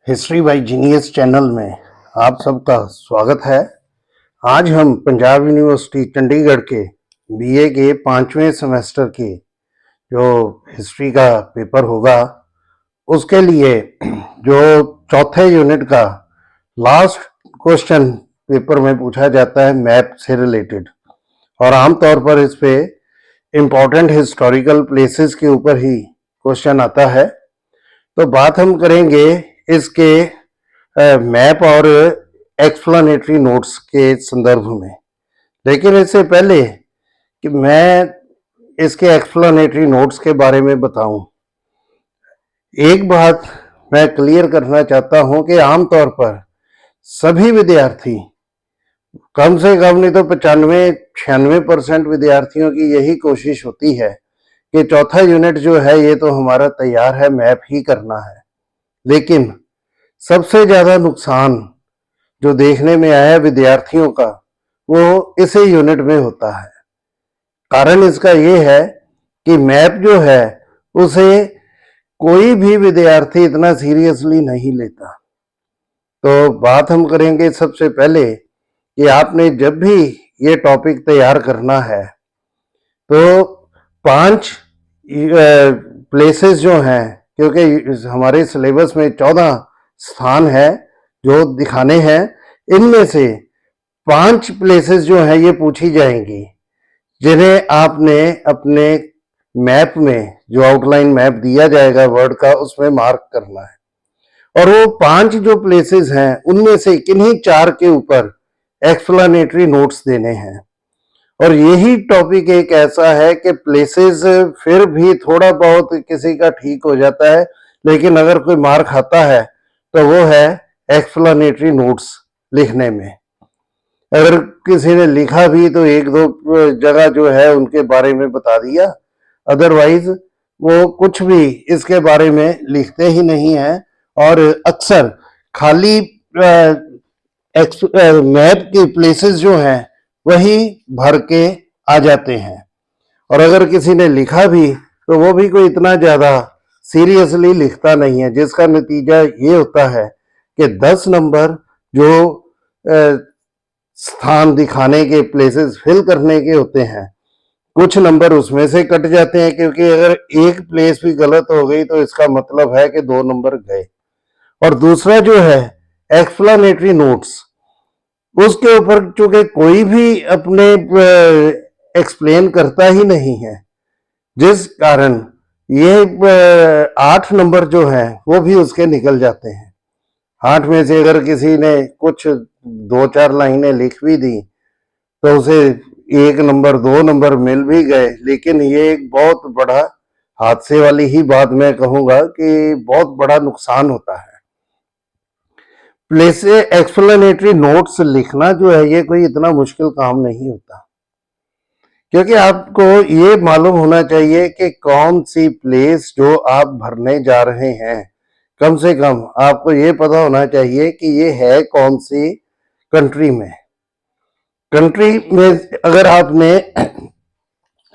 History by genius channel में आप सबका स्वागत है। आज हम पंजाब यूनिवर्सिटी चंडीगढ़ के बीए के 5वें सेमेस्टर की जो हिस्ट्री का पेपर होगा उसके लिए जो चौथे यूनिट का लास्ट क्वेश्चन पेपर में पूछा जाता है मैप से रिलेटेड, और आमतौर पर इस पे इम्पोर्टेंट हिस्टोरिकल प्लेसेस के ऊपर ही क्वेश्चन आता है। तो बात हम करेंगे इसके मैप और एक्सप्लेनेटरी नोट्स के संदर्भ में, लेकिन इससे पहले कि मैं इसके एक्सप्लेनेटरी नोट्स के बारे में बताऊं, एक बात मैं क्लियर करना चाहता हूं कि आमतौर पर सभी विद्यार्थी, कम से कम नहीं तो 95-96% विद्यार्थियों की यही कोशिश होती है कि चौथा यूनिट जो है ये तो हमारा तैयार है, मैप ही करना है। लेकिन सबसे ज्यादा नुकसान जो देखने में आया विद्यार्थियों का वो इसी यूनिट में होता है। कारण इसका ये है कि मैप जो है उसे कोई भी विद्यार्थी इतना सीरियसली नहीं लेता। तो बात हम करेंगे सबसे पहले कि आपने जब भी ये टॉपिक तैयार करना है तो 5 प्लेसेस जो हैं, क्योंकि हमारे सिलेबस में 14 स्थान है जो दिखाने हैं, इनमें से 5 प्लेसेस जो हैं ये पूछी जाएंगी जिन्हें आपने अपने मैप में, जो आउटलाइन मैप दिया जाएगा वर्ड का, उसमें मार्क करना है। और वो 5 जो प्लेसेस हैं उनमें से किन्हीं 4 के ऊपर एक्सप्लेनेटरी नोट्स देने हैं। और यही टॉपिक एक ऐसा है कि प्लेसेस फिर भी थोड़ा बहुत किसी का ठीक हो जाता है, लेकिन अगर कोई मार्क आता है तो वो है एक्सप्लेनेटरी नोट्स लिखने में। अगर किसी ने लिखा भी तो एक दो जगह जो है उनके बारे में बता दिया, अदरवाइज वो कुछ भी इसके बारे में लिखते ही नहीं है और अक्सर खाली मैप के प्लेसेस जो हैं वही भर के आ जाते हैं। और अगर किसी ने लिखा भी तो वो भी कोई इतना ज्यादा सीरियसली लिखता नहीं है, जिसका नतीजा ये होता है कि 10 नंबर जो स्थान दिखाने के, प्लेसेस फिल करने के होते हैं, कुछ नंबर उसमें से कट जाते हैं, क्योंकि अगर एक प्लेस भी गलत हो गई तो इसका मतलब है कि 2 नंबर गए। और दूसरा जो है एक्सप्लेनेटरी नोट्स, उसके ऊपर चूंकि कोई भी अपने एक्सप्लेन करता ही नहीं है, जिस कारण ये 8 नंबर जो है वो भी उसके निकल जाते हैं। 8 में से अगर किसी ने कुछ 2-4 लाइनें लिख भी दी तो उसे 1 नंबर 2 नंबर मिल भी गए, लेकिन ये एक बहुत बड़ा हादसे वाली ही बात मैं कहूंगा कि बहुत बड़ा नुकसान होता है। प्लेस एक्सप्लेनेटरी नोट्स लिखना जो है ये कोई इतना मुश्किल काम नहीं होता, क्योंकि आपको ये मालूम होना चाहिए कि कौन सी प्लेस जो आप भरने जा रहे हैं, कम से कम आपको ये पता होना चाहिए कि ये है कौन सी कंट्री में। कंट्री में अगर आपने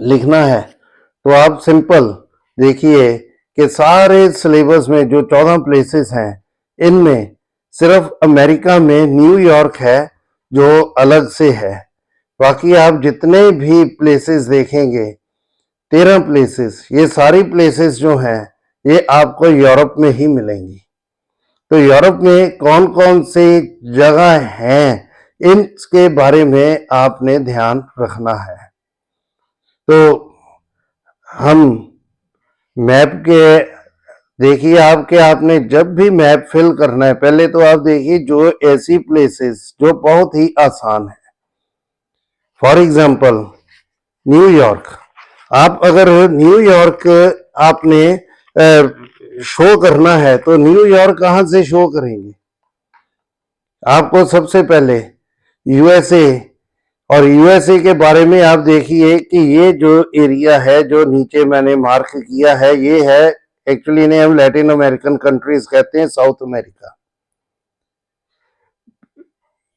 लिखना है तो आप सिंपल देखिए कि सारे सिलेबस में जो 14 प्लेसेस हैं इनमें सिर्फ अमेरिका में न्यूयॉर्क है जो अलग से है। बाकी आप जितने भी प्लेसेस देखेंगे, 13 प्लेसेस, ये सारी प्लेसेस जो हैं ये आपको यूरोप में ही मिलेंगी। तो यूरोप में कौन कौन सी जगह हैं इनके बारे में आपने ध्यान रखना है। तो हम मैप के देखिए, आपने जब भी मैप फिल करना है, पहले तो आप देखिए जो ऐसी प्लेसेस जो बहुत ही आसान है। फॉर एग्जाम्पल न्यूयॉर्क, आप अगर न्यूयॉर्क आपने शो करना है तो न्यूयॉर्क कहां से शो करेंगे? आपको सबसे पहले यूएसए, और यूएसए के बारे में आप देखिए कि ये जो एरिया है जो नीचे मैंने मार्क किया है ये है, एक्चुअली इन्हें हम लैटिन अमेरिकन कंट्रीज कहते हैं, साउथ अमेरिका।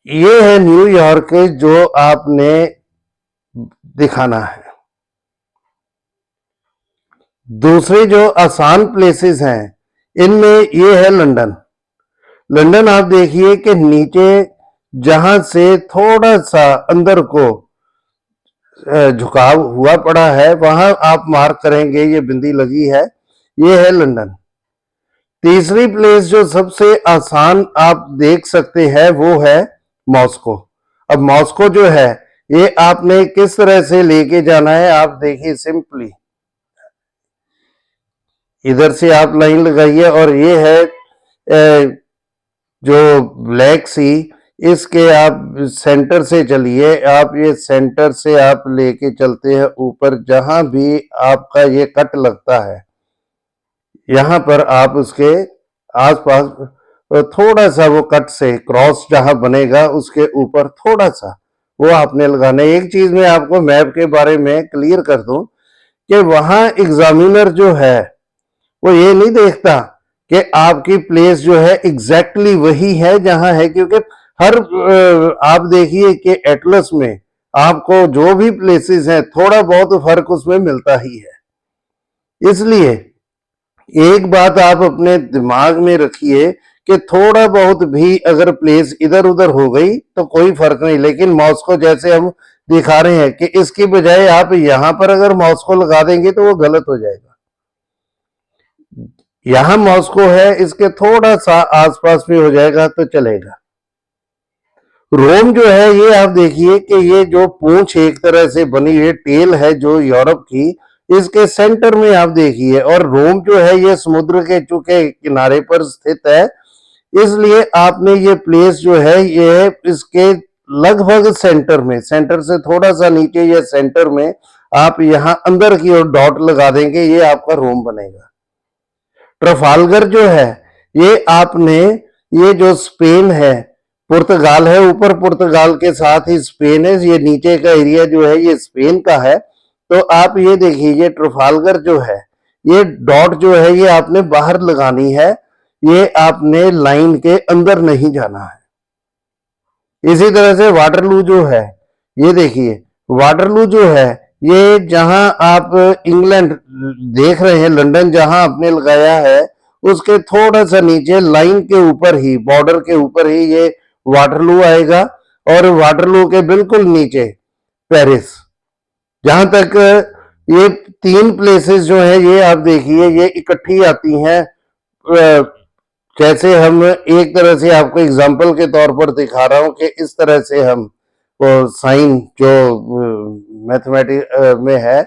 ये है न्यूयॉर्क जो आपने दिखाना है। दूसरे जो आसान प्लेसेस हैं इनमें ये है लंदन। लंदन आप देखिए कि नीचे जहां से थोड़ा सा अंदर को झुकाव हुआ पड़ा है, वहां आप मार्क करेंगे, ये बिंदी लगी है, ये है लंदन। तीसरी प्लेस जो सबसे आसान आप देख सकते हैं वो है मॉस्को। अब मॉस्को जो है ये आपने किस तरह से लेके जाना है, आप देखिए सिंपली इधर से आप लाइन लगाइए और ये है जो ब्लैक सी, इसके आप सेंटर से चलिए, आप ये सेंटर से आप लेके चलते हैं ऊपर, जहां भी आपका ये कट लगता है यहां पर आप उसके आसपास थोड़ा सा वो कट से क्रॉस जहां बनेगा उसके ऊपर थोड़ा सा वो आपने लगाना है। एक चीज मैं आपको मैप के बारे में क्लियर कर दूं कि वहां एग्जामिनर जो है वो ये नहीं देखता कि आपकी प्लेस जो है एग्जैक्टली वही है जहां है, क्योंकि हर आप देखिए कि एटलस में आपको जो भी प्लेसेस हैं थोड़ा बहुत फर्क उसमें मिलता ही है। इसलिए एक बात आप अपने दिमाग में रखिए कि थोड़ा बहुत भी अगर प्लेस इधर उधर हो गई तो कोई फर्क नहीं, लेकिन मॉस्को जैसे हम दिखा रहे हैं कि इसकी बजाय आप यहां पर अगर मॉस्को लगा देंगे तो वो गलत हो जाएगा। यहां मॉस्को है, इसके थोड़ा सा आसपास में हो जाएगा तो चलेगा। रोम जो है ये आप देखिए कि ये जो पूंछ एक तरह से बनी हुई टेल है जो यूरोप की, इसके सेंटर में आप देखिए, और रोम जो है ये समुद्र के चूंकि किनारे पर स्थित है, इसलिए आपने ये प्लेस जो है ये इसके लगभग सेंटर में, सेंटर से थोड़ा सा नीचे या सेंटर में आप यहां अंदर की ओर डॉट लगा देंगे, ये आपका रोम बनेगा। ट्रफालगर जो है ये आपने, ये जो स्पेन है, पुर्तगाल है, ऊपर पुर्तगाल के साथ ही स्पेन है, ये नीचे का एरिया जो है ये स्पेन का है। तो आप ये देखिए ये ट्रफालगर जो है ये डॉट जो है ये आपने बाहर लगानी है, ये आपने लाइन के अंदर नहीं जाना है। इसी तरह से वाटरलू जो है ये देखिए, वाटरलू जो है ये जहां आप इंग्लैंड देख रहे हैं, लंदन जहां आपने लगाया है उसके थोड़ा सा नीचे लाइन के ऊपर ही, बॉर्डर के ऊपर ही ये वाटरलू आएगा, और वाटरलू के बिल्कुल नीचे पेरिस। जहां तक ये तीन प्लेसेस जो है ये आप देखिए ये इकट्ठी आती हैं, जैसे हम एक तरह से आपको एग्जांपल के तौर पर दिखा रहा हूं कि इस तरह से हम वो साइन जो मैथमेटिक्स में है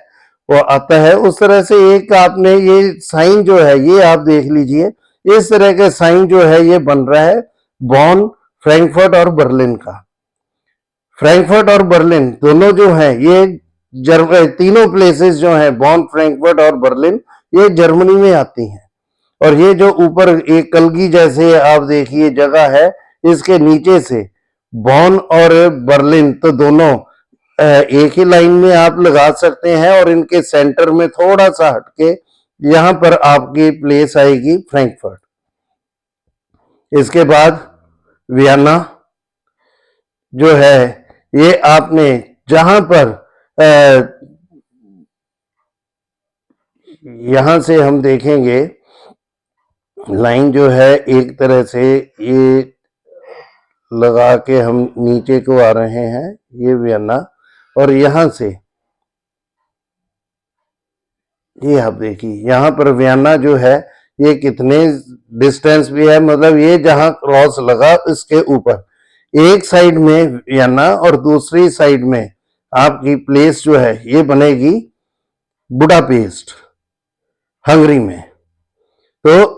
वो आता है, उस तरह से एक आपने ये साइन जो है ये आप देख लीजिए, इस तरह के साइन जो है ये बन रहा है बॉन, फ्रैंकफर्ट और बर्लिन का। फ्रैंकफर्ट और बर्लिन दोनों जो है ये तीनों प्लेसेस जो है बॉन, फ्रैंकफर्ट और बर्लिन, ये जर्मनी में आती हैं। और ये जो ऊपर एक कलगी जैसे आप देखिए जगह है, इसके नीचे से बॉन और बर्लिन तो दोनों एक ही लाइन में आप लगा सकते हैं, और इनके सेंटर में थोड़ा सा हटके यहां पर आपकी प्लेस आएगी फ्रैंकफर्ट। इसके बाद वियना जो है ये आपने जहां पर यहां से हम देखेंगे लाइन जो है एक तरह से ये लगा के हम नीचे को आ रहे हैं, ये वियना, और यहां से ये आप देखिए यहां पर वियना जो है ये कितने डिस्टेंस भी है, मतलब ये जहां क्रॉस लगा इसके ऊपर एक साइड में वियना और दूसरी साइड में आपकी प्लेस जो है ये बनेगी बुडापेस्ट, हंगरी में। तो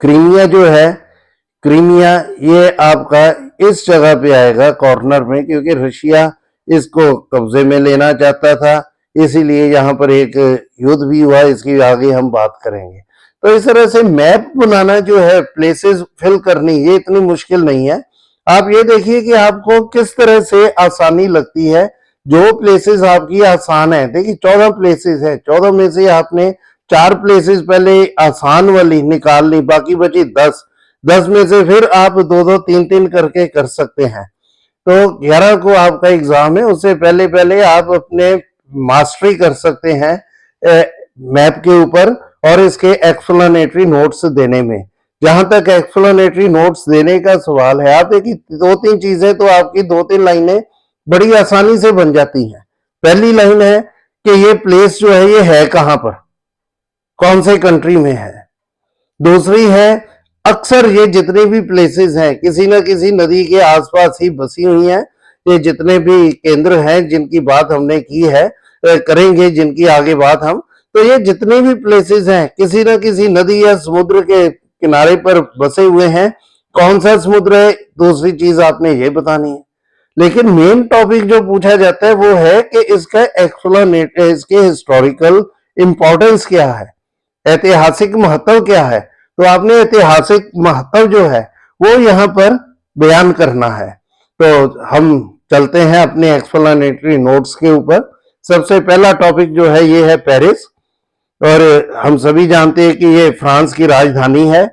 क्रीमिया जो है, क्रीमिया ये आपका इस जगह पे आएगा कॉर्नर में, क्योंकि रशिया इसको कब्जे में लेना चाहता था, इसीलिए यहाँ पर एक युद्ध भी हुआ, इसकी आगे हम बात करेंगे। तो इस तरह से मैप बनाना जो है, प्लेसेस फिल करनी, ये इतनी मुश्किल नहीं है। आप ये देखिए कि आपको किस तरह से आसानी लगती है। जो प्लेसेस आपकी आसान है, देखिए 14 प्लेसेस है, 14 में से आपने 4 प्लेसेस पहले आसान वाली निकाल ली, बाकी बची 10, 10 में से फिर आप 2-2, 3-3 करके कर सकते हैं। तो 11 को आपका एग्जाम है, उससे पहले पहले आप अपने मास्टरी कर सकते हैं मैप के ऊपर और इसके एक्सप्लेनेटरी नोट्स देने में। जहां तक एक्सप्लेनेटरी नोट्स देने का सवाल है, आप देखिए 2-3 चीजें तो आपकी 2-3 लाइनें बड़ी आसानी से बन जाती हैं। पहली लाइन है कि ये प्लेस जो है ये है कहां पर, कौन से कंट्री में है। दूसरी है, अक्सर ये जितने भी प्लेसेस हैं किसी न किसी नदी के आसपास ही बसी हुई हैं। ये जितने भी केंद्र हैं जिनकी बात हमने की है, करेंगे जिनकी आगे बात हम, तो ये जितने भी प्लेसेस हैं किसी न किसी नदी या समुद्र के किनारे पर बसे हुए हैं। कौन सा समुद्र है, दूसरी चीज आपने ये बतानी है। लेकिन मेन टॉपिक जो पूछा जाता है वो है कि इसका एक्सप्लेनेट, इसके हिस्टोरिकल इंपॉर्टेंस क्या है, ऐतिहासिक महत्व क्या है। तो आपने ऐतिहासिक महत्व जो है वो यहाँ पर बयान करना है। तो हम चलते हैं अपने एक्सप्लेनेटरी नोट्स के ऊपर। सबसे पहला टॉपिक जो है ये है पेरिस, और हम सभी जानते हैं कि ये फ्रांस की राजधानी है।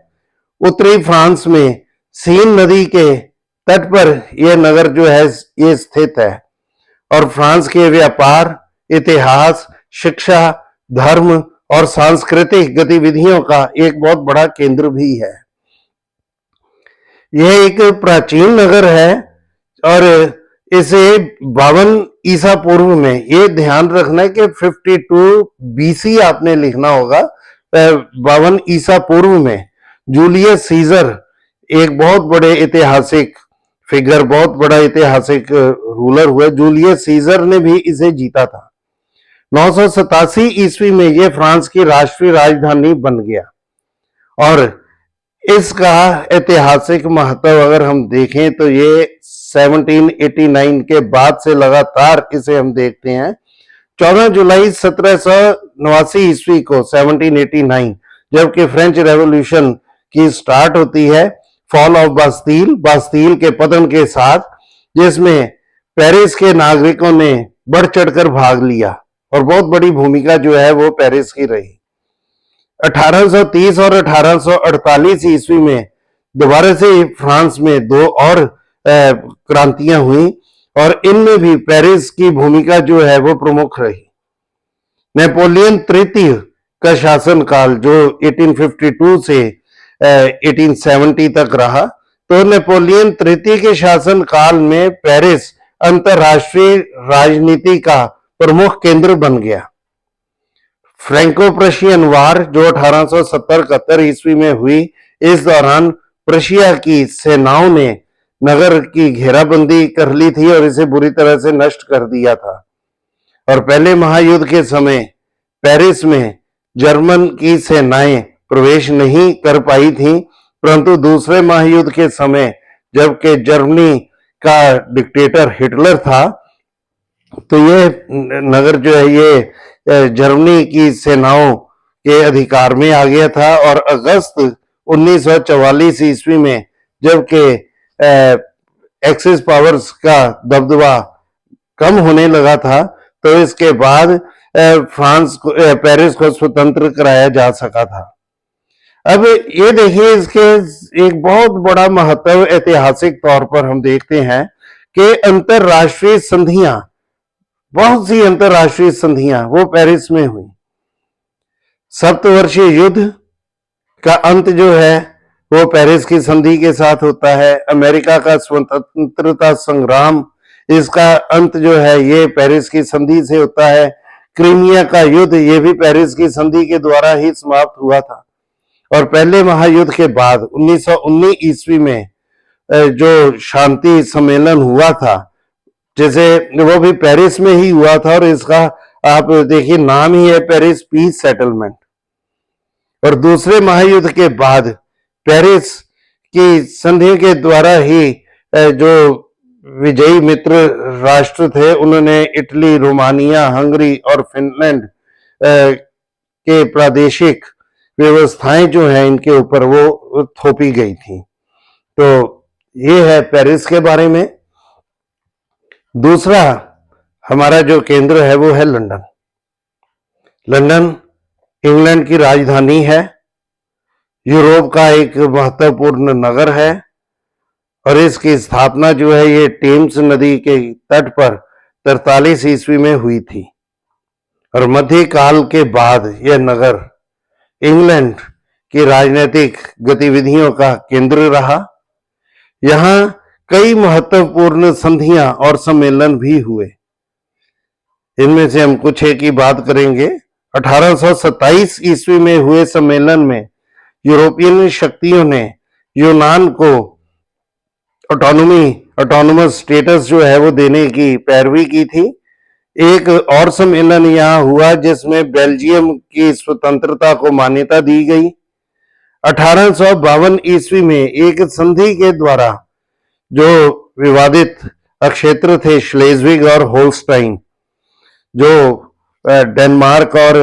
उत्तरी फ्रांस में सीन नदी के तट पर यह नगर जो है ये स्थित है, और फ्रांस के व्यापार, इतिहास, शिक्षा, धर्म और सांस्कृतिक गतिविधियों का एक बहुत बड़ा केंद्र भी है। यह एक प्राचीन नगर है और इसे 52 ईसा पूर्व में, ये ध्यान रखना है कि 52 बीसी आपने लिखना होगा, 52 ईसा पूर्व में जूलियस सीजर, एक बहुत बड़े ऐतिहासिक फिगर, बहुत बड़ा ऐतिहासिक रूलर हुए, जूलियस सीजर ने भी इसे जीता था। 987 ईस्वी में यह फ्रांस की राष्ट्रीय राजधानी बन गया। और इसका ऐतिहासिक महत्व अगर हम देखें तो ये 1789 के बाद से लगातार इसे हम देखते हैं। 14 जुलाई 1789 ईस्वी को 1789 जबकि फ्रेंच रेवोल्यूशन की स्टार्ट होती है, फॉल ऑफ बास्तील, बास्तील के पतन के साथ, जिसमें पेरिस के नागरिकों ने बढ़ चढ़कर भाग लिया और बहुत बड़ी भूमिका जो है वो पेरिस की रही। 1830 और 1848 ईस्वी में दोबारा से फ्रांस में दो और क्रांतियां हुई और इनमें भी पेरिस की भूमिका जो है वो प्रमुख रही। नेपोलियन तृतीय का शासनकाल जो 1852 से 1870 तक रहा, तो नेपोलियन तृतीय के शासनकाल में पेरिस अंतरराष्ट्रीय राजनीति का प्रमुख केंद्र बन गया। फ्रैंको प्रशियन वार जो 1870-71 ईस्वी में हुई, इस दौरान प्रशिया की सेनाओं ने नगर की घेराबंदी कर ली थी और इसे बुरी तरह से नष्ट कर दिया था। और पहले महायुद्ध के समय पेरिस में जर्मन की सेनाएं प्रवेश नहीं कर पाई थी, परंतु दूसरे महायुद्ध के समय जबकि जर्मनी का डिक्टेटर हिटलर था, तो ये नगर जो है ये जर्मनी की सेनाओं के अधिकार में आ गया था। और अगस्त 1944 ईस्वी में जबकि एक्सिस पावर्स का दबदबा कम होने लगा था, तो इसके बाद फ्रांस को, पेरिस को स्वतंत्र कराया जा सका था। अब ये देखिए इसके एक बहुत बड़ा महत्व ऐतिहासिक तौर पर हम देखते हैं कि अंतरराष्ट्रीय संधियां, बहुत सी अंतरराष्ट्रीय संधियां वो पेरिस में हुई। सप्तवर्षीय युद्ध का अंत जो है वो पेरिस की संधि के साथ होता है। अमेरिका का स्वतंत्रता संग्राम, इसका अंत जो है ये पेरिस की संधि से होता है। क्रीमिया का युद्ध ये भी पेरिस की संधि के द्वारा ही समाप्त हुआ था। और पहले महायुद्ध के बाद 1919 ईस्वी में जो शांति सम्मेलन हुआ था, जैसे वो भी पेरिस में ही हुआ था, और इसका आप देखिए नाम ही है पेरिस पीस सेटलमेंट। और दूसरे महायुद्ध के बाद पेरिस की संधि के द्वारा ही जो विजयी मित्र राष्ट्र थे उन्होंने इटली, रोमानिया, हंगरी और फिनलैंड के प्रादेशिक व्यवस्थाएं जो है इनके ऊपर वो थोपी गई थी। तो ये है पेरिस के बारे में। दूसरा हमारा जो केंद्र है वो है लंदन। लंदन इंग्लैंड की राजधानी है, यूरोप का एक महत्वपूर्ण नगर है, और इसकी स्थापना जो है ये टेम्स नदी के तट पर 43 ईस्वी में हुई थी। और मध्यकाल के बाद यह नगर इंग्लैंड की राजनीतिक गतिविधियों का केंद्र रहा। यहाँ कई महत्वपूर्ण संधियां और सम्मेलन भी हुए। इनमें से हम कुछ एक की बात करेंगे। 1827 ईस्वी में हुए सम्मेलन में यूरोपियन शक्तियों ने यूनान को ऑटोनोमस स्टेटस जो है वो देने की पैरवी की थी। एक और सम्मेलन यहाँ हुआ जिसमें बेल्जियम की स्वतंत्रता को मान्यता दी गई। 1852 ईस्वी में एक संधि के द्वारा जो विवादित क्षेत्र थे श्लेज्विग और होल्स्टाइन, जो डेनमार्क और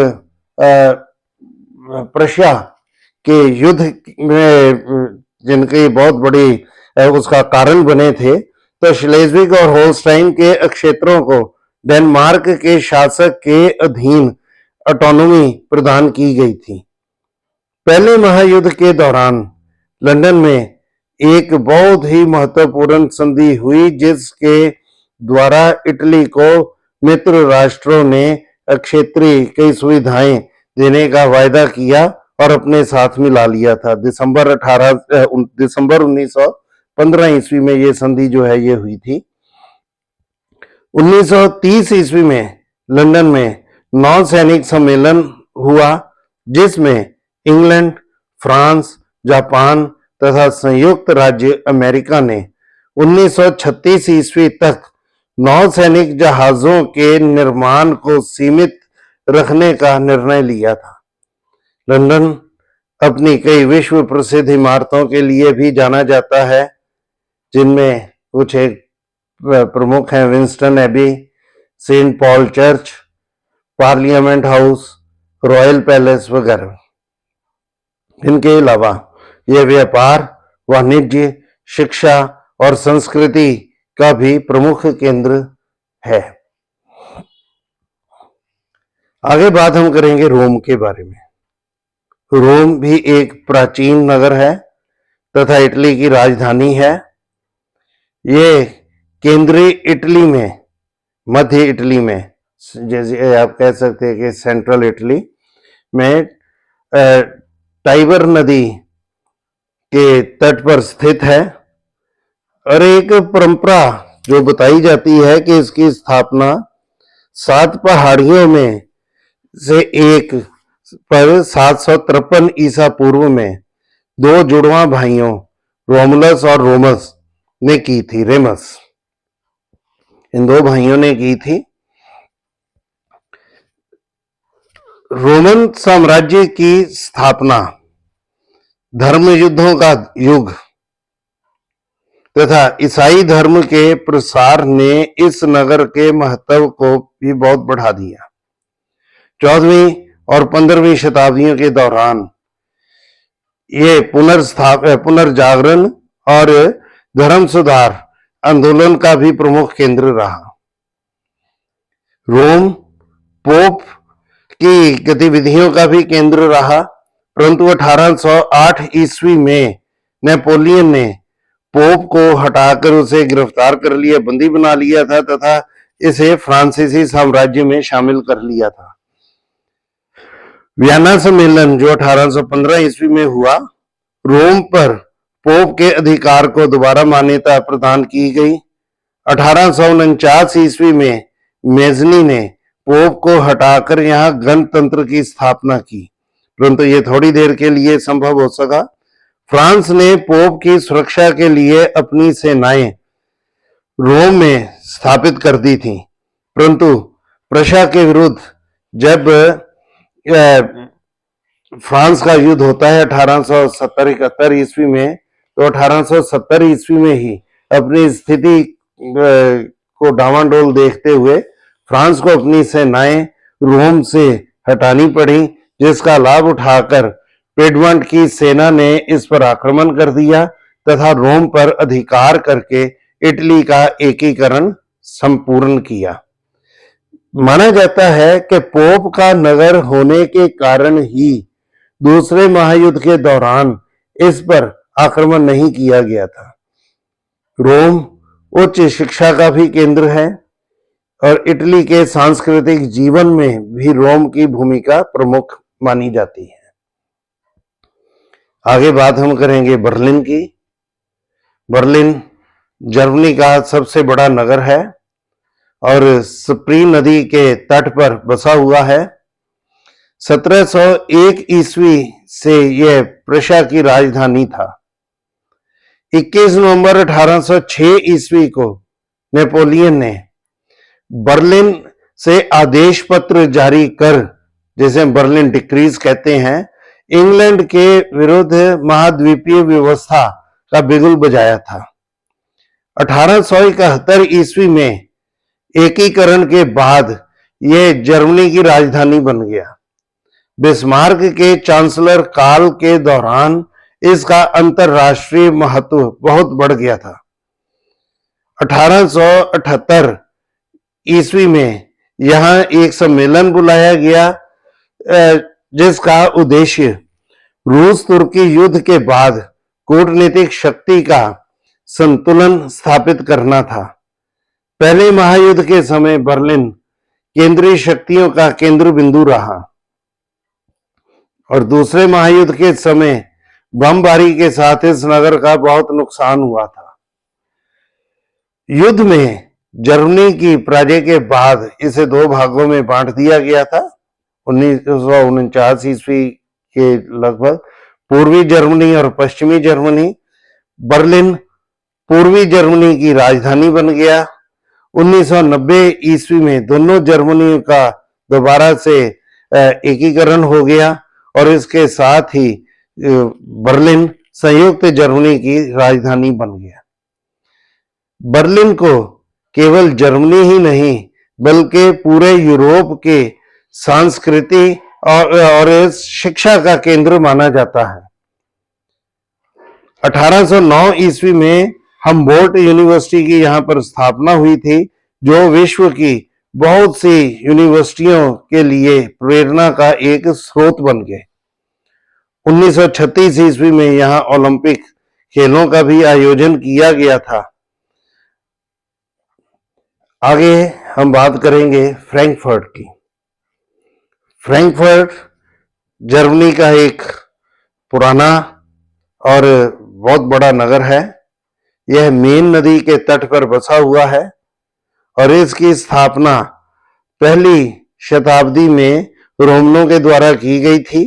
प्रशिया के युद्ध में जिनकी बहुत बड़ी उसका कारण बने थे, तो श्लेज्विग और होल्स्टाइन के क्षेत्रों को डेनमार्क के शासक के अधीन ऑटोनॉमी प्रदान की गई थी। पहले महायुद्ध के दौरान लंदन में एक बहुत ही महत्वपूर्ण संधि हुई जिसके द्वारा इटली को मित्र राष्ट्रों ने क्षेत्रीय कई सुविधाएं देने का वायदा किया और अपने साथ मिला लिया था। दिसंबर 1915 ईस्वी में ये संधि जो है ये हुई थी। 1930 ईस्वी में लंदन में नौ सैनिक सम्मेलन हुआ जिसमें इंग्लैंड, फ्रांस, जापान तथा संयुक्त राज्य अमेरिका ने 1936 ईस्वी तक नौसैनिक जहाजों के निर्माण को सीमित रखने का निर्णय लिया था। लंदन अपनी कई विश्व प्रसिद्ध इमारतों के लिए भी जाना जाता है, जिनमें कुछ एक प्रमुख हैं Winston Abbey, Saint Paul Church, Parliament House, Royal Palace वगैरह। इनके अलावा यह व्यापार, वाणिज्य, शिक्षा और संस्कृति का भी प्रमुख केंद्र है। आगे बात हम करेंगे रोम के बारे में। रोम भी एक प्राचीन नगर है तथा इटली की राजधानी है। ये केंद्रीय इटली में, मध्य इटली में, जैसे आप कह सकते हैं कि सेंट्रल इटली में टाइबर नदी के तट पर स्थित है। और एक परंपरा जो बताई जाती है कि इसकी स्थापना 7 पहाड़ियों में से एक पर 753 ईसा पूर्व में 2 जुड़वा भाइयों रोमुलस और रोमस ने की थी। रेमस, इन 2 भाइयों ने की थी। रोमन साम्राज्य की स्थापना, धर्म युद्धों का युग तथा ईसाई धर्म के प्रसार ने इस नगर के महत्व को भी बहुत बढ़ा दिया। 14वीं और 15वीं शताब्दियों के दौरान ये पुनर्जागरण और धर्म सुधार आंदोलन का भी प्रमुख केंद्र रहा। रोम पोप की गतिविधियों का भी केंद्र रहा, परंतु 1808 ईस्वी में नेपोलियन ने पोप को हटाकर उसे गिरफ्तार कर लिया, बंदी बना लिया था तथा इसे फ्रांसीसी साम्राज्य में शामिल कर लिया था। वियना सम्मेलन जो 1815 ईस्वी में हुआ, रोम पर पोप के अधिकार को दोबारा मान्यता प्रदान की गई। 1849 ईस्वी में मेजनी ने पोप को हटाकर यहाँ गणतंत्र की स्थापना की, परंतु ये थोड़ी देर के लिए संभव हो सका। फ्रांस ने पोप की सुरक्षा के लिए अपनी सेनाएं रोम में स्थापित कर दी थी, परंतु प्रशा के विरुद्ध जब फ्रांस का युद्ध होता है 1870-71 ईस्वी में, तो 1870 ईस्वी में ही अपनी स्थिति को डावाडोल देखते हुए फ्रांस को अपनी सेनाएं रोम से हटानी पड़ी, जिसका लाभ उठाकर पिडमंट की सेना ने इस पर आक्रमण कर दिया तथा रोम पर अधिकार करके इटली का एकीकरण संपूर्ण किया। माना जाता है कि पोप का नगर होने के कारण ही दूसरे महायुद्ध के दौरान इस पर आक्रमण नहीं किया गया था। रोम उच्च शिक्षा का भी केंद्र है और इटली के सांस्कृतिक जीवन में भी रोम की भूमिका प्रमुख मानी जाती है। आगे बात हम करेंगे बर्लिन की। बर्लिन जर्मनी का सबसे बड़ा नगर है और स्प्री नदी के तट पर बसा हुआ है। 1701 ईस्वी से यह प्रशा की राजधानी था। 21 नवंबर 1806 ईस्वी को नेपोलियन ने बर्लिन से आदेश पत्र जारी कर, जिसे बर्लिन डिक्रीज कहते हैं, इंग्लैंड के विरुद्ध महाद्वीपीय व्यवस्था का बिगुल बजाया था। 1871 ईस्वी में एकीकरण के बाद यह जर्मनी की राजधानी बन गया। बिस्मार्क के चांसलर काल के दौरान इसका अंतरराष्ट्रीय महत्व बहुत बढ़ गया था। 1878 ईस्वी में यहां एक सम्मेलन बुलाया गया जिसका उद्देश्य रूस तुर्की युद्ध के बाद कूटनीतिक शक्ति का संतुलन स्थापित करना था। पहले महायुद्ध के समय बर्लिन केंद्रीय शक्तियों का केंद्र बिंदु रहा और दूसरे महायुद्ध के समय बमबारी के साथ इस नगर का बहुत नुकसान हुआ था। युद्ध में जर्मनी की पराजय के बाद इसे दो भागों में बांट दिया गया था। 1949 ईस्वी के लगभग पूर्वी जर्मनी और पश्चिमी जर्मनी। बर्लिन पूर्वी जर्मनी की राजधानी बन गया। 1990 ईस्वी में दोनों जर्मनी का दोबारा से एकीकरण हो गया और इसके साथ ही बर्लिन संयुक्त जर्मनी की राजधानी बन गया। बर्लिन को केवल जर्मनी ही नहीं बल्कि पूरे यूरोप के संस्कृति और शिक्षा का केंद्र माना जाता है। 1809 ईस्वी में हम्बोल्ट यूनिवर्सिटी की यहां पर स्थापना हुई थी, जो विश्व की बहुत सी यूनिवर्सिटियों के लिए प्रेरणा का एक स्रोत बन गए। 1936 ईस्वी में यहां ओलंपिक खेलों का भी आयोजन किया गया था। आगे हम बात करेंगे फ्रैंकफर्ट की। फ्रैंकफर्ट जर्मनी का एक पुराना और बहुत बड़ा नगर है। यह मेन नदी के तट पर बसा हुआ है और इसकी स्थापना पहली शताब्दी में रोमनों के द्वारा की गई थी।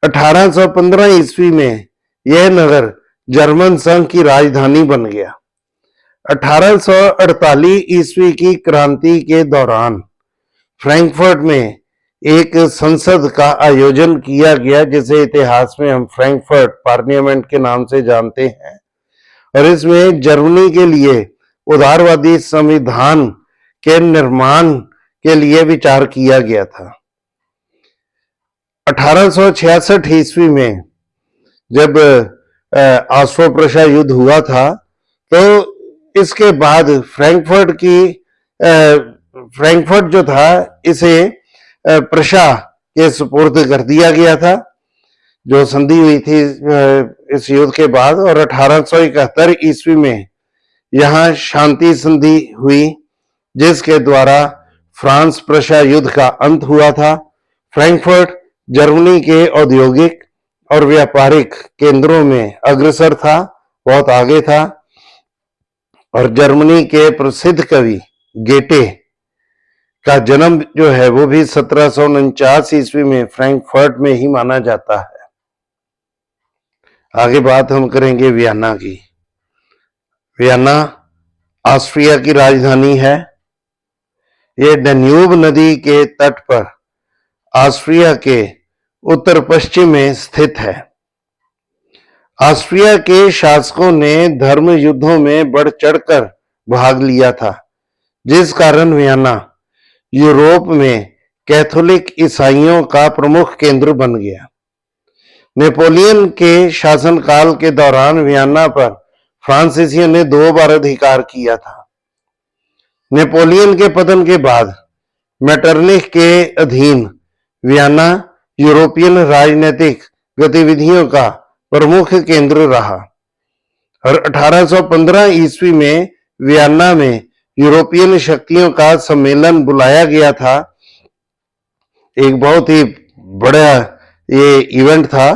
1815 ईस्वी में यह नगर जर्मन संघ की राजधानी बन गया। 1848 ईस्वी की क्रांति के दौरान फ्रैंकफर्ट में एक संसद का आयोजन किया गया, जिसे इतिहास में हम फ्रैंकफर्ट पार्लियामेंट के नाम से जानते हैं, और इसमें जर्मनी के लिए उदारवादी संविधान के निर्माण के लिए विचार किया गया था। 1866 ईस्वी में जब ऑस्ट्रो प्रशा युद्ध हुआ था, तो इसके बाद फ्रैंकफर्ट जो था इसे प्रशा के सुपुर्द कर दिया गया था, जो संधि हुई थी इस युद्ध के बाद। और 1871 ईस्वी में यहां शांति संधि हुई, जिसके द्वारा फ्रांस प्रशा युद्ध का अंत हुआ था। फ्रैंकफर्ट जर्मनी के औद्योगिक और व्यापारिक केंद्रों में अग्रसर था, बहुत आगे था, और जर्मनी के प्रसिद्ध कवि गेटे का जन्म जो है वो भी 1749 ईस्वी में फ्रैंकफर्ट में ही माना जाता है। आगे बात हम करेंगे वियना की। वियना ऑस्ट्रिया की राजधानी है। यह डैन्यूब नदी के तट पर ऑस्ट्रिया के उत्तर पश्चिम में स्थित है। ऑस्ट्रिया के शासकों ने धर्म युद्धों में बढ़ चढ़कर भाग लिया था, जिस कारण वियना यूरोप में कैथोलिक ईसाइयों का प्रमुख केंद्र बन गया। नेपोलियन के शासनकाल के दौरान वियना पर फ्रांसीसियों ने 2 बार अधिकार किया था। नेपोलियन के पतन के बाद मेटरनिख के अधीन वियना यूरोपियन राजनीतिक गतिविधियों का प्रमुख केंद्र रहा और 1815 ईस्वी में वियना में यूरोपियन शक्तियों का सम्मेलन बुलाया गया था। एक बहुत ही बड़ा ये इवेंट था।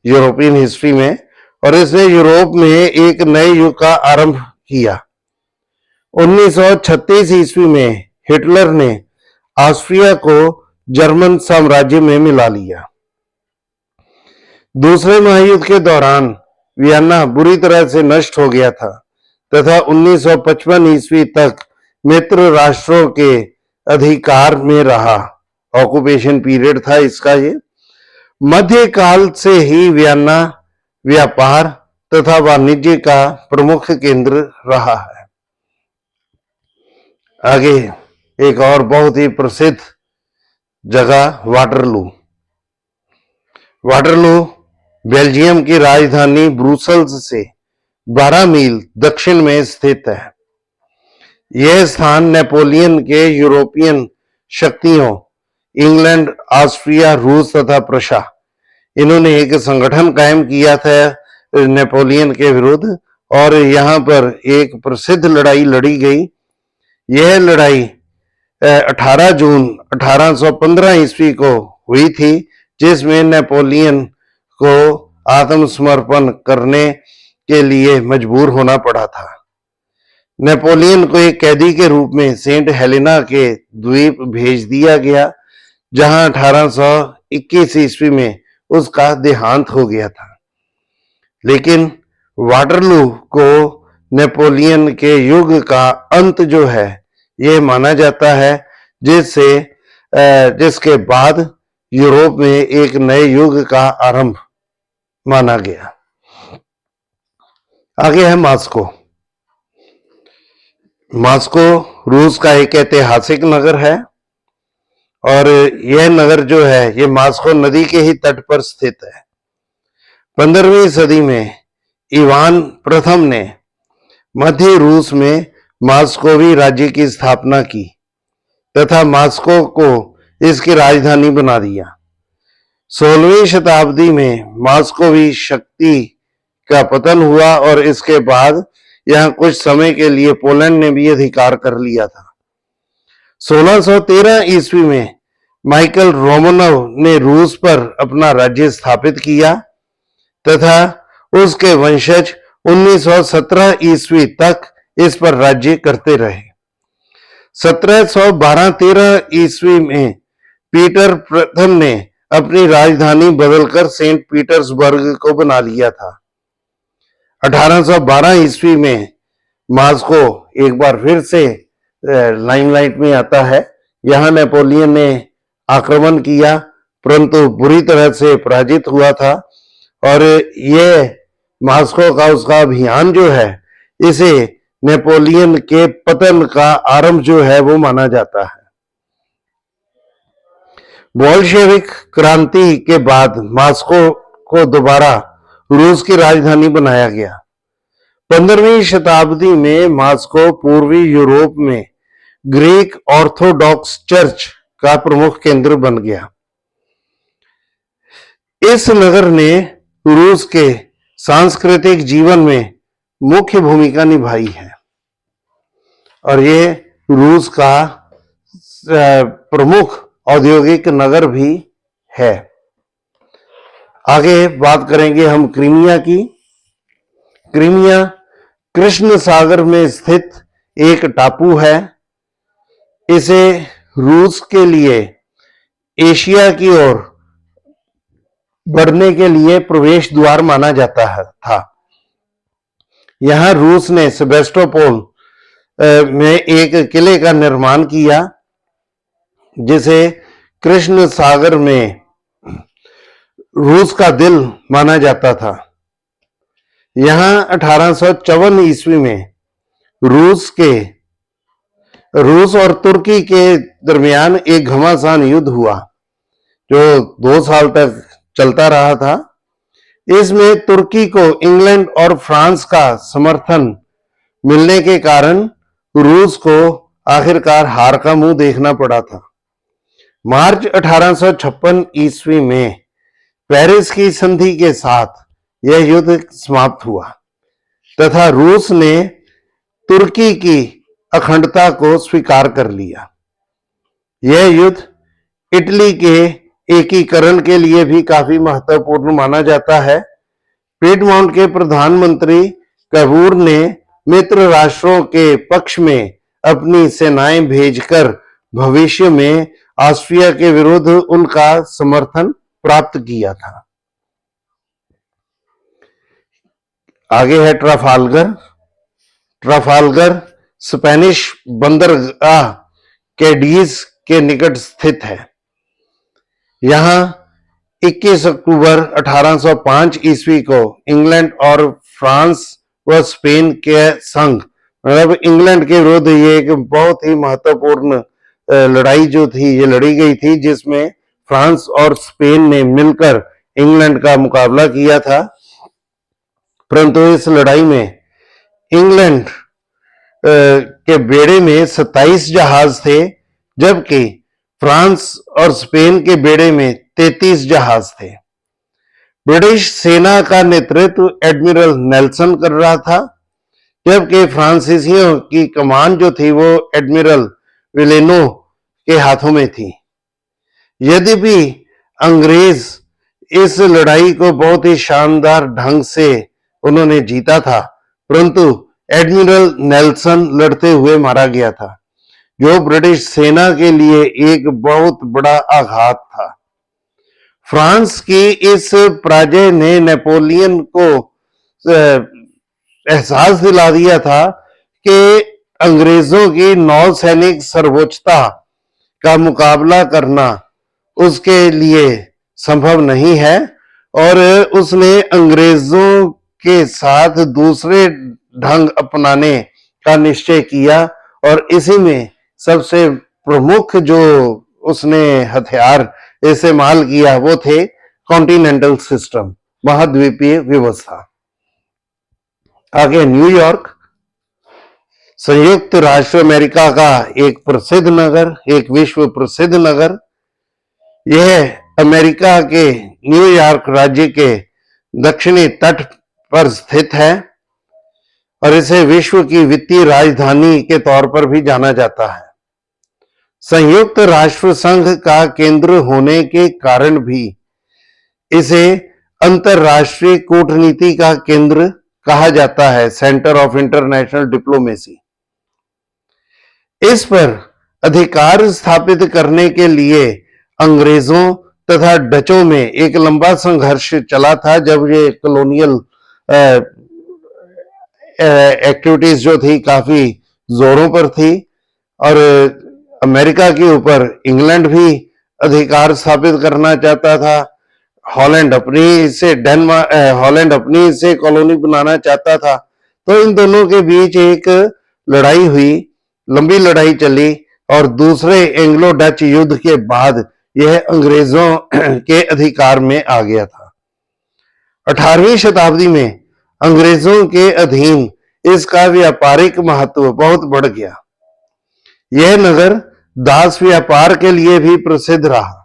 यूरोपियन हिस्ट्री में, और इसने यूरोप में एक नए युग का आरंभ किया। 1936 ईस्वी में हिटलर ने ऑस्ट्रिया को जर्मन साम्राज्य में मिला लिया। दूसरे महायुद्ध के दौरान वियना बुरी तरह से नष्ट हो गया था तथा 1955 ईस्वी तक मित्र राष्ट्रों के अधिकार में रहा। ऑक्यूपेशन पीरियड था इसका ये। मध्यकाल से ही वियना व्यापार तथा वाणिज्य का प्रमुख केंद्र रहा है। आगे एक और बहुत ही प्रसिद्ध जगह वाटरलू। वाटरलू बेल्जियम की राजधानी ब्रुसेल्स से 12 मील दक्षिण में स्थित है। यह स्थान नेपोलियन के यूरोपियन शक्तियों इंग्लैंड, ऑस्ट्रिया, रूस तथा प्रशा, इन्होंने एक संगठन कायम किया था नेपोलियन के विरुद्ध, और यहां पर एक प्रसिद्ध लड़ाई लड़ी गई। यह लड़ाई 18 जून 1815 ईस्वी को हुई थी, जिसमें नेपोलियन को आत्मसमर्पण करने के लिए मजबूर होना पड़ा था। नेपोलियन को एक कैदी के रूप में सेंट हेलेना के द्वीप भेज दिया गया, जहां 1821 ईस्वी में उसका देहांत हो गया था। लेकिन वाटरलू को नेपोलियन के युग का अंत जो है यह माना जाता है, जिसके बाद यूरोप में एक नए युग का आरंभ माना गया। आगे है मॉस्को। मॉस्को रूस का एक ऐतिहासिक नगर है, और यह नगर जो है ये मॉस्को नदी के ही तट पर स्थित है। 15वीं सदी में इवान प्रथम ने मध्य रूस में मॉस्कोवी राज्य की स्थापना की तथा मॉस्को को इसकी राजधानी बना दिया। 16वीं शताब्दी में मॉस्कोवी शक्ति का पतन हुआ, और इसके बाद यहां कुछ समय के लिए पोलैंड ने भी अधिकार कर लिया था। 1613 ईस्वी में माइकल रोमानोव ने रूस पर अपना राज्य स्थापित किया तथा उसके वंशज 1917 ईस्वी तक इस पर राज्य करते रहे। 1712-13 ईस्वी में पीटर प्रथम ने अपनी राजधानी बदलकर सेंट पीटर्सबर्ग को बना लिया था। 1812 ईस्वी में मॉस्को एक बार फिर से लाइमलाइट में आता है। यहां नेपोलियन ने आक्रमण किया, परंतु बुरी तरह से पराजित हुआ था, और यह मॉस्को का उसका अभियान जो है इसे नेपोलियन के पतन का आरंभ जो है वो माना जाता है। बोल्शेविक क्रांति के बाद मॉस्को को दोबारा रूस की राजधानी बनाया गया। 15वीं शताब्दी में मॉस्को पूर्वी यूरोप में ग्रीक ऑर्थोडॉक्स चर्च का प्रमुख केंद्र बन गया। इस नगर ने रूस के सांस्कृतिक जीवन में मुख्य भूमिका निभाई है, और ये रूस का प्रमुख औद्योगिक नगर भी है। आगे बात करेंगे हम क्रीमिया की। क्रीमिया कृष्ण सागर में स्थित एक टापू है। इसे रूस के लिए एशिया की ओर बढ़ने के लिए प्रवेश द्वार माना जाता था। यहां रूस ने सेबेस्टोपोल में एक किले का निर्माण किया, जिसे कृष्ण सागर में रूस का दिल माना जाता था। यहां 1854 ईस्वी में रूस और तुर्की के दरमियान एक घमासान युद्ध हुआ, जो 2 साल तक चलता रहा था। इसमें तुर्की को इंग्लैंड और फ्रांस का समर्थन मिलने के कारण रूस को आखिरकार हार का मुंह देखना पड़ा था। मार्च 1856 ईस्वी में पेरिस की संधि के साथ यह युद्ध समाप्त हुआ तथा रूस ने तुर्की की अखंडता को स्वीकार कर लिया। यह युद्ध इटली के एकीकरण के लिए भी काफी महत्वपूर्ण माना जाता है। पीडमोंट के प्रधानमंत्री काबूर ने मित्र राष्ट्रों के पक्ष में अपनी सेनाएं भेजकर भविष्य में ऑस्ट्रिया के विरुद्ध उनका समर्थन प्राप्त किया था। आगे है ट्राफालगर। ट्राफालगर स्पेनिश बंदरगाह कैडीज के निकट स्थित है। यहां 21 अक्टूबर 1805 ईस्वी को इंग्लैंड और फ्रांस व स्पेन के संग, मतलब इंग्लैंड के विरुद्ध ये एक बहुत ही महत्वपूर्ण लड़ाई जो थी ये लड़ी गई थी, जिसमें फ्रांस और स्पेन ने मिलकर इंग्लैंड का मुकाबला किया था। परंतु इस लड़ाई में इंग्लैंड के बेड़े में 27 जहाज थे, जबकि फ्रांस और स्पेन के बेड़े में 33 जहाज थे। ब्रिटिश सेना का नेतृत्व एडमिरल नेल्सन कर रहा था, जबकि फ्रांसीसियों की कमान जो थी वो एडमिरल विलेनो के हाथों में थी। यद्यपि अंग्रेज इस लड़ाई को बहुत ही शानदार ढंग से उन्होंने जीता था, परंतु एडमिरल नेल्सन लड़ते हुए मारा गया था, जो ब्रिटिश सेना के लिए एक बहुत बड़ा आघात था। फ्रांस की इस पराजय ने नेपोलियन को एहसास दिला दिया था कि अंग्रेजों की नौसैनिक सर्वोच्चता का मुकाबला करना उसके लिए संभव नहीं है, और उसने अंग्रेजों के साथ दूसरे ढंग अपनाने का निश्चय किया। और इसी में सबसे प्रमुख जो उसने हथियार इस्तेमाल किया वो थे कॉन्टिनेंटल सिस्टम, महाद्वीपीय व्यवस्था। आगे न्यूयॉर्क, संयुक्त राष्ट्र अमेरिका का एक प्रसिद्ध नगर, एक विश्व प्रसिद्ध नगर। यह अमेरिका के न्यूयॉर्क राज्य के दक्षिणी तट पर स्थित है और इसे विश्व की वित्तीय राजधानी के तौर पर भी जाना जाता है। संयुक्त राष्ट्र संघ का केंद्र होने के कारण भी इसे अंतरराष्ट्रीय कूटनीति का केंद्र कहा जाता है, सेंटर ऑफ इंटरनेशनल डिप्लोमेसी। इस पर अधिकार स्थापित करने के लिए अंग्रेजों तथा डचों में एक लंबा संघर्ष चला था, जब ये कॉलोनियल एक्टिविटीज जो थी काफी जोरों पर थी, और अमेरिका के ऊपर इंग्लैंड भी अधिकार स्थापित करना चाहता था। हॉलैंड अपनी से कॉलोनी बनाना चाहता था। तो इन दोनों के बीच एक लड़ाई हुई, लंबी लड़ाई चली, और दूसरे एंग्लो डच युद्ध के बाद यह अंग्रेजों के अधिकार में आ गया था। 18वीं शताब्दी में अंग्रेजों के अधीन इसका व्यापारिक महत्व बहुत बढ़ गया। यह नगर दास व्यापार के लिए भी प्रसिद्ध रहा,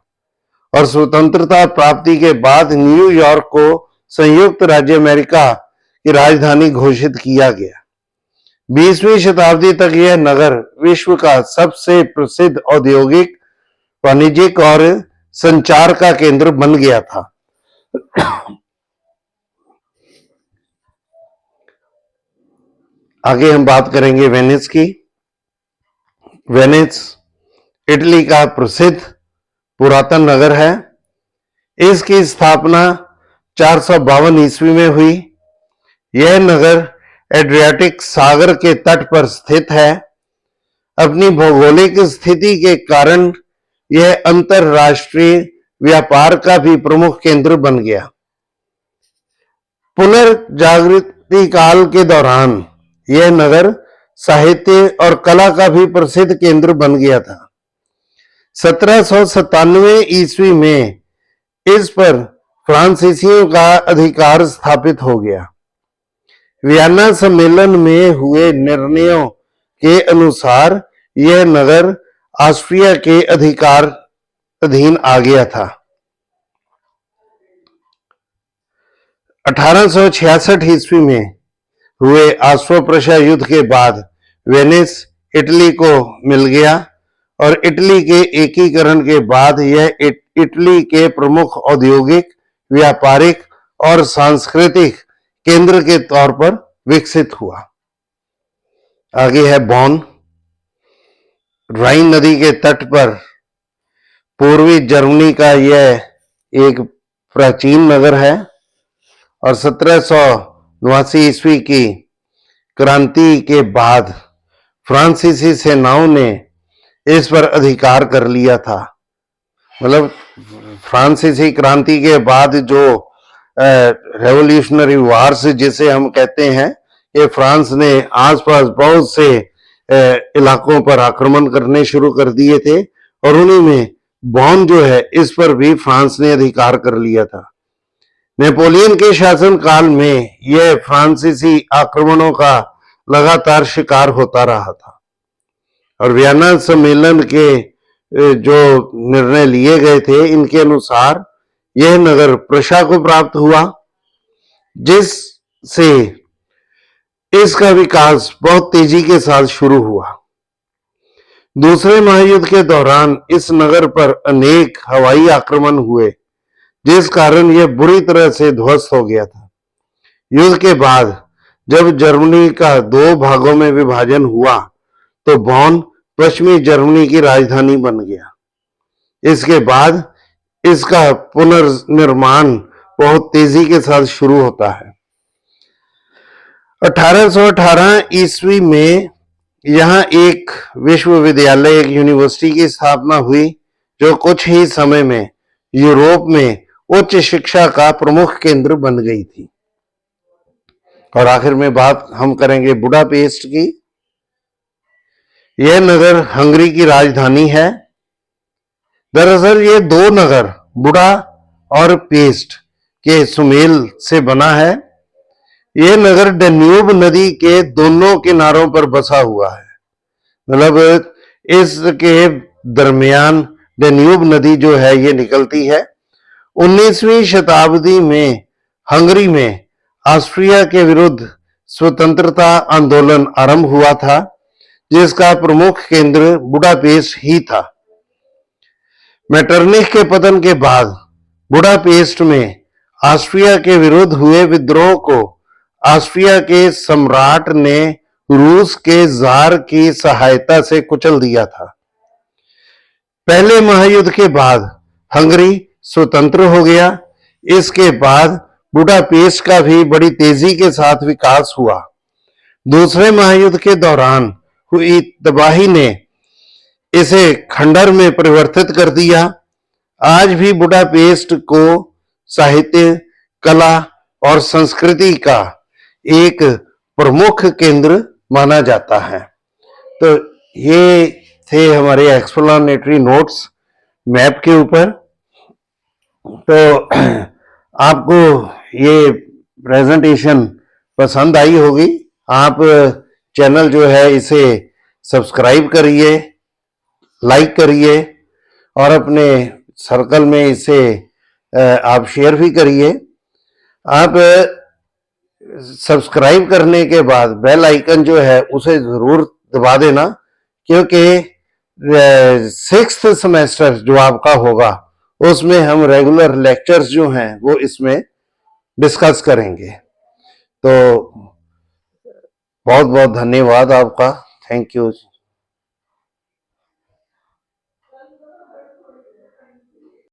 और स्वतंत्रता प्राप्ति के बाद न्यूयॉर्क को संयुक्त राज्य अमेरिका की राजधानी घोषित किया गया। 20वीं शताब्दी तक यह नगर विश्व का सबसे प्रसिद्ध औद्योगिक, वाणिज्यिक और संचार का केंद्र बन गया था। आगे हम बात करेंगे वेनिस की। वेनिस इटली का प्रसिद्ध पुरातन नगर है। इसकी स्थापना 452 ईस्वी में हुई। यह नगर एड्रियाटिक सागर के तट पर स्थित है। अपनी भौगोलिक स्थिति के कारण यह अंतरराष्ट्रीय व्यापार का भी प्रमुख केंद्र बन गया। पुनर्जागृति काल के दौरान यह नगर साहित्य और कला का भी प्रसिद्ध केंद्र बन गया था। 1797 ईस्वी में इस पर फ्रांसीसियों का अधिकार स्थापित हो गया। वियना सम्मेलन में हुए निर्णयों के अनुसार यह नगर ऑस्ट्रिया के अधिकार अधीन आ गया था। 1866 ईस्वी में हुए ऑस्ट्रो प्रशिया युद्ध के बाद वेनिस इटली को मिल गया, और इटली के एकीकरण के बाद यह इटली के प्रमुख औद्योगिक, व्यापारिक और सांस्कृतिक केंद्र के तौर पर विकसित हुआ। आगे है बॉन। राइन नदी के तट पर पूर्वी जर्मनी का यह एक प्राचीन नगर है और 1789 ईस्वी की क्रांति के बाद फ्रांसीसी सेनाओं ने इस पर अधिकार कर लिया था। मतलब फ्रांसीसी क्रांति के बाद जो रेवोल्यूशनरी वार्स जिसे हम कहते हैं, ये फ्रांस ने आसपास बहुत से इलाकों पर आक्रमण करने शुरू कर दिए थे और उन्हीं में बॉन जो है इस पर भी फ्रांस ने अधिकार कर लिया था। नेपोलियन के शासन काल में यह फ्रांसीसी आक्रमणों का लगातार शिकार होता रहा था और वियना सम्मेलन के जो निर्णय लिए गए थे इनके अनुसार यह नगर प्रशा को प्राप्त हुआ, जिससे इसका विकास बहुत तेजी के साथ शुरू हुआ। दूसरे महायुद्ध के दौरान इस नगर पर अनेक हवाई आक्रमण हुए, जिस कारण यह बुरी तरह से ध्वस्त हो गया था। युद्ध के बाद जब जर्मनी का दो भागों में विभाजन हुआ तो बॉन पश्चिमी जर्मनी की राजधानी बन गया। इसके बाद इसका पुनर्निर्माण बहुत तेजी के साथ शुरू होता है। 1818 ईस्वी में यहाँ एक विश्वविद्यालय, एक यूनिवर्सिटी की स्थापना हुई, जो कुछ ही समय में यूरोप में उच्च शिक्षा का प्रमुख केंद्र बन गई थी। और आखिर में बात हम करेंगे बुडापेस्ट की। यह नगर हंगरी की राजधानी है। दरअसल ये दो नगर बुडा और पेस्ट के सुमेल से बना है। यह नगर डेन्यूब नदी के दोनों किनारों पर बसा हुआ है। मतलब इसके दरमियान डेन्यूब नदी जो है ये निकलती है। 19वीं शताब्दी में हंगरी में ऑस्ट्रिया के विरुद्ध स्वतंत्रता आंदोलन आरंभ हुआ था, जिसका प्रमुख केंद्र बुडापेस्ट ही था। मेटरनिख के पतन के बाद बुडापेस्ट में ऑस्ट्रिया के विरुद्ध हुए विद्रोह को ऑस्ट्रिया के सम्राट ने रूस के जार की सहायता से कुचल दिया था। पहले महायुद्ध के बाद हंगरी स्वतंत्र हो गया। इसके बाद बुडापेस्ट का भी बड़ी तेजी के साथ विकास हुआ। दूसरे महायुद्ध के दौरान हुई तबाही ने इसे खंडर में परिवर्तित कर दिया। आज भी बुडापेस्ट को साहित्य, कला और संस्कृति का एक प्रमुख केंद्र माना जाता है। तो ये थे हमारे एक्सप्लेनेटरी नोट्स मैप के ऊपर। तो आपको ये प्रेजेंटेशन पसंद आई होगी। आप चैनल जो है इसे सब्सक्राइब करिए, लाइक करिए और अपने सर्कल में इसे आप शेयर भी करिए। आप सब्सक्राइब करने के बाद बेल आइकन जो है उसे जरूर दबा देना, क्योंकि 6th सेमेस्टर जो आपका होगा उसमें हम रेगुलर लेक्चर्स जो हैं वो इसमें डिस्कस करेंगे। तो बहुत बहुत धन्यवाद आपका। Thank you.